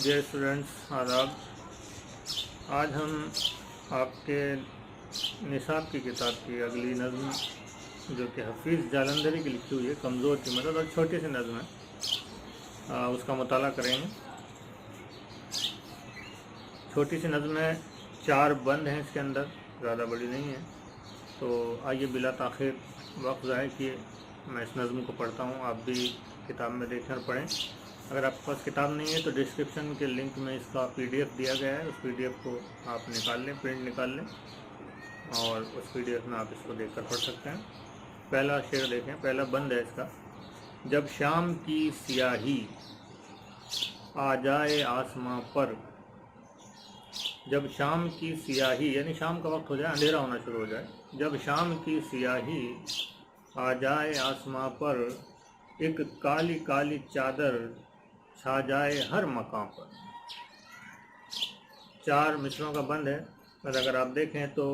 Dear students, आदाब। आज हम आपके निसाब की किताब की अगली नज़्म जो कि हफीज़ जालंधरी की लिखी हुई है, कमज़ोर की मदद, और छोटी सी नज़्म है, उसका मुताला करेंगे। छोटी सी नज़्म है, 4 बंद हैं इसके अंदर, ज़्यादा बड़ी नहीं है। तो आइए बिला ताख़िर वक्त ज़ाय किए मैं इस नज़्म को पढ़ता हूँ, आप भी किताब में देखें और पढ़ें। अगर आपके पास किताब नहीं है तो डिस्क्रिप्शन के लिंक में इसका PDF दिया गया है, उस PDF को आप निकाल लें, प्रिंट निकाल लें, और उस PDF में आप इसको देखकर पढ़ सकते हैं। पहला शेर देखें, पहला बंद है इसका। जब शाम की सियाही आ जाए आसमां पर, जब शाम की सियाही यानी शाम का वक्त हो जाए, अंधेरा होना शुरू हो जाए, जब शाम की सियाही आ जाए आसमां पर, एक काली काली चादर छा जाए हर मकाम पर। 4 मिसरों का बंद है, और अगर आप देखें तो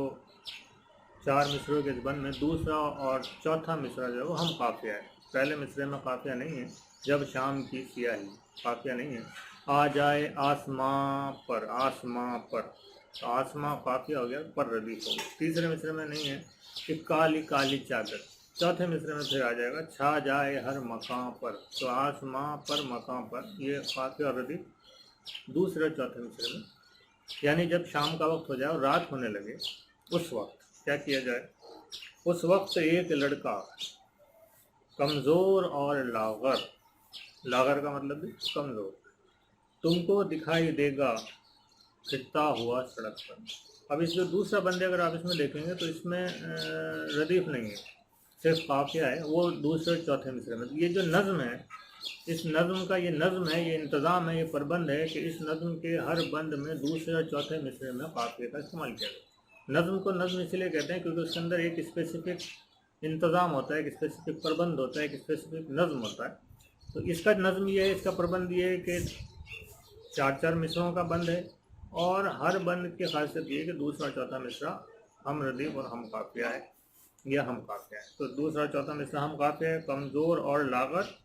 4 मिसरों के इस बंद में दूसरा और चौथा मिसरा जो है वो हम काफिया है। पहले मिसरे में काफिया नहीं है, जब शाम की सियाही काफिया नहीं है। आ जाए आसमां पर, आसमां पर, तो आसमां काफिया हो गया, पर रदीफ हो गया। तीसरे मिसरे में नहीं है कि काली काली चादर। चौथे मिसरे में फिर आ जाएगा छा जाए हर मकाम पर, तो आसमां पर मकाम पर, ये काफिया और रदीफ दूसरे चौथे मिसरे में। यानी जब शाम का वक्त हो जाए और रात होने लगे, उस वक्त क्या किया जाए? उस वक्त एक लड़का कमज़ोर और लागर, लागर का मतलब भी कमज़ोर, तुमको दिखाई देगा फिरता हुआ सड़क पर। अब इस जो दूसरा बंदे अगर आप इसमें देखेंगे तो इसमें रदीफ नहीं है, सिर्फ काफिया है, वो दूसरे चौथे मिसरे में। ये जो नज़्म है, इस नज़्म का ये नज़्म है, ये इंतज़ाम है, ये प्रबंध है कि इस नज़्म के हर बंद में दूसरे और चौथे मिसरे में काफिया का इस्तेमाल किया गया। नज़्म को नज़्म इसलिए कहते हैं क्योंकि उसके अंदर एक स्पेसिफिक इंतज़ाम होता है, एक स्पेसिफिक प्रबंध होता है, एक स्पेसिफिक नज़्म होता है। तो इसका नज़्म ये है, इसका प्रबंध ये है कि 4 मिसरों का बंद है, और हर बंद की खासियत ये है कि दूसरा चौथा मिसरा हम रदीफ और हम काफिया है, या हम काफिया है। तो दूसरा चौथा मिसरा हम काफिया है, कमज़ोर और लागत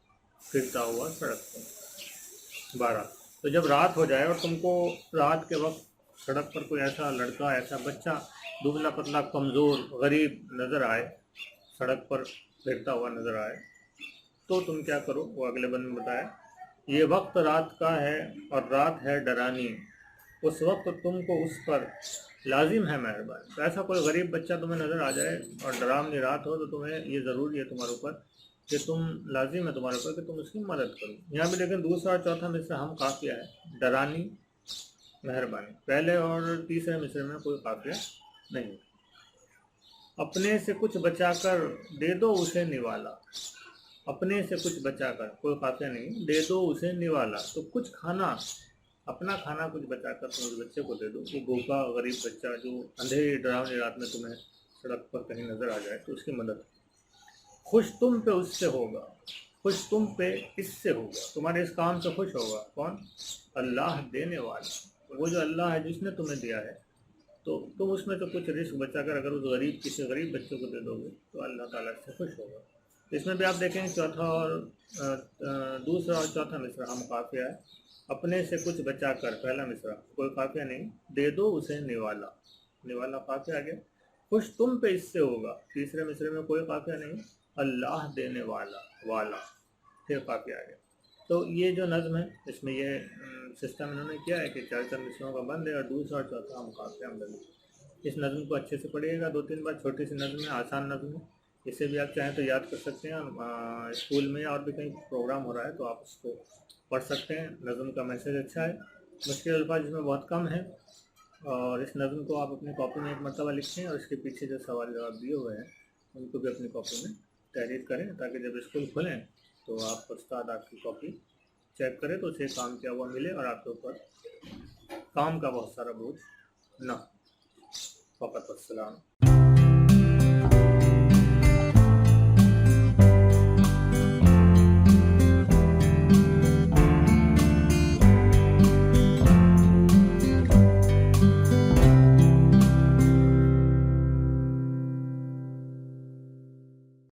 फिरता हुआ सड़क पर। 12। तो जब रात हो जाए और तुमको रात के वक्त सड़क पर कोई ऐसा लड़का, ऐसा बच्चा दुबला पतला कमज़ोर गरीब नज़र आए, सड़क पर फिरता हुआ नज़र आए, तो तुम क्या करो? वो अगले बंद में बताया, ये वक्त रात का है और रात है डरानी, उस वक्त तुमको उस पर लाजिम है मेहरबानी। तो ऐसा कोई गरीब बच्चा तुम्हें नज़र आ जाए और डरावनी रात हो, तो तुम्हें ये ज़रूरी है तुम्हारे ऊपर कि तुम लाजिम है तुम्हारे ऊपर कि तुम उसकी मदद करो। यहाँ भी लेकिन दूसरा और चौथा मिसरा हम काफिया है, डरानी मेहरबानी। पहले और तीसरे मिसरे में कोई काफिया नहीं। अपने से कुछ बचाकर दे दो उसे निवाला, अपने से कुछ बचाकर, कोई काफिया नहीं, दे दो उसे निवाला। तो कुछ खाना, अपना खाना कुछ बचाकर तुम उस बच्चे को दे दो। वो भूखा गरीब बच्चा जो अंधेरी डरावनी रात में तुम्हें सड़क पर कहीं नज़र आ जाए, तो उसकी मदद। खुश तुम पे उससे होगा, खुश तुम पे इससे होगा, तुम्हारे इस काम से खुश होगा कौन? अल्लाह देने वाला, वो जो अल्लाह है जिसने तुम्हें दिया है। तो तुम उसमें तो कुछ रिस्क बचाकर अगर उस गरीब, किसी गरीब बच्चे को दे दोगे तो अल्लाह ताला से खुश होगा। इसमें भी आप देखेंगे चौथा और दूसरा और चौथा मिसरा हम काफिया है। अपने से कुछ बचाकर, पहला मिसरा कोई काफिया नहीं, दे दो उसे निवाला, निवाला काफिया आ गया। खुश तुम पे इससे होगा, तीसरे मिसरे में कोई काफिया नहीं, अल्लाह देने वाला, वाला फिर काफिया आ गया। तो ये जो नज़्म है, इसमें ये सिस्टम इन्होंने किया है कि 4 मिसरों का बंद है और दूसरा और चौथा हम काफिया हम। इस नज़्म को अच्छे से पढ़िएगा 2-3 बार। छोटी सी नज़्म है, आसान नज़्म है, इसे भी आप चाहें तो याद कर सकते हैं। स्कूल में और भी कहीं प्रोग्राम हो रहा है तो आप उसको पढ़ सकते हैं। नज़्म का मैसेज अच्छा है, मुश्किल अल्फाज इसमें बहुत कम है, और इस नज़्म को आप अपनी कॉपी में एक मरतबा लिखें, और इसके पीछे जो सवाल जवाब दिए हुए हैं उनको भी अपनी कॉपी में तहरीर करें, ताकि जब स्कूल खुलें तो आप उस्ताद आपकी कॉपी चेक करें तो उसे काम किया हुआ मिले, और आपके ऊपर काम का बहुत सारा बोझ न। फ़क़त वस्सलाम।